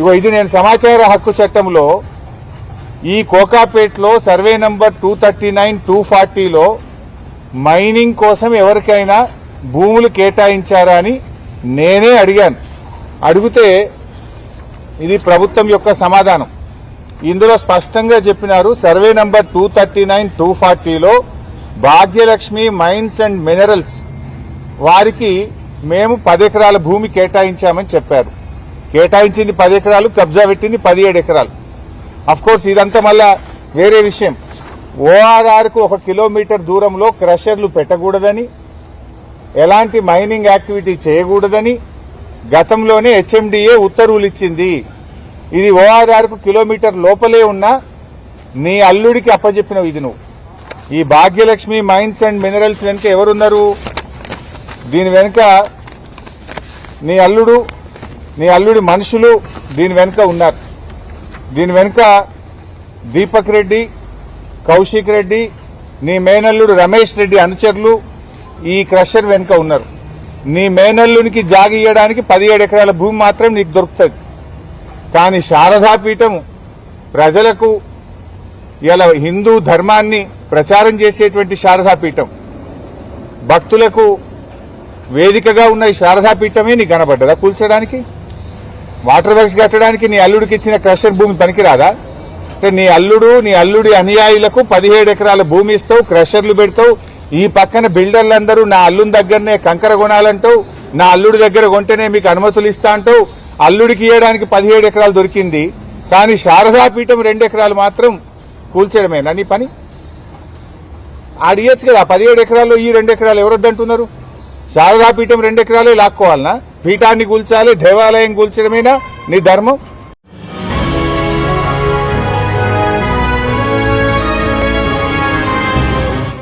ఇగో ఇది నేను సమాచార హక్కు చట్టంలో ఈ కోకాపేట్లో సర్వే నంబర్ 239, 240లో మైనింగ్ కోసం ఎవరికైనా భూములు కేటాయించారా అని నేనే అడిగాను. అడిగితే ఇది ప్రభుత్వం యొక్క సమాధానం. ఇందులో స్పష్టంగా చెప్పినారు, సర్వే నంబర్ 239, 240లో భాగ్యలక్ష్మి మైన్స్ అండ్ మినరల్స్ వారికి మేము 10 ఎకరాల భూమి కేటాయించామని చెప్పారు. కేటాయించింది 10 ఎకరాలు, కబ్జా పెట్టింది 17 ఎకరాలు. అఫ్కోర్స్ ఇదంతా మళ్ళా వేరే విషయం. ఓఆర్ఆర్కు 1 కిలోమీటర్ దూరంలో క్రషర్లు పెట్టకూడదని, ఎలాంటి మైనింగ్ యాక్టివిటీ చేయకూడదని గతంలోనే హెచ్ఎండిఏ ఉత్తర్వులు ఇచ్చింది. ఇది ఓఆర్ఆర్కు కిలోమీటర్ లోపలే ఉన్నా నీ అల్లుడికి అప్పచెప్పినవు. ఇది నువ్వు ఈ భాగ్యలక్ష్మి మైన్స్ అండ్ మినరల్స్ వెనుక ఎవరున్నారు? దీని వెనుక నీ అల్లుడి మనుషులు దీని వెనుక ఉన్నారు. దీని వెనుక దీపక్ రెడ్డి, కౌశిక్ రెడ్డి, నీ మేనల్లుడు రమేష్ రెడ్డి అనుచరులు ఈ క్రషర్ వెనుక ఉన్నారు. నీ మేనల్లునికి జాగి ఇయ్యడానికి 17 ఎకరాల భూమి మాత్రం నీకు దొరుకుతుంది. కానీ శారదాపీఠం ప్రజలకు ఇలా హిందూ ధర్మాన్ని ప్రచారం చేసేటువంటి శారదాపీఠం, భక్తులకు వేదికగా ఉన్న ఈ శారదాపీఠమే నీకు కనబడ్డదా కూల్చడానికి? వాటర్ వర్క్స్ కట్టడానికి నీ అల్లుడికి ఇచ్చిన క్రషర్ భూమి పనికిరాదా? అంటే నీ అల్లుడి అనుయాయులకు 17 ఎకరాల భూమి ఇస్తావు, క్రషర్లు పెడతావు. ఈ పక్కన బిల్డర్లందరూ నా అల్లుని దగ్గరనే కంకర కొనాలంటావు, నా అల్లుడి దగ్గర కొంటేనే మీకు అనుమతులు ఇస్తా అంటావు. అల్లుడికి ఇవ్వడానికి 17 ఎకరాలు దొరికింది, కానీ శారదాపీఠం 2 ఎకరాలు మాత్రం కూల్చడమేనా నీ పని? ఆడియచ్చు కదా 17 ఎకరాల్లో ఈ 2 ఎకరాలు ఎవరొద్దంటున్నారు? శారదాపీఠం 2 ఎకరాలే లాక్కోవాలనా? పీఠాన్ని కూల్చాలి, దేవాలయం కూల్చడమేనా నీ ధర్మం?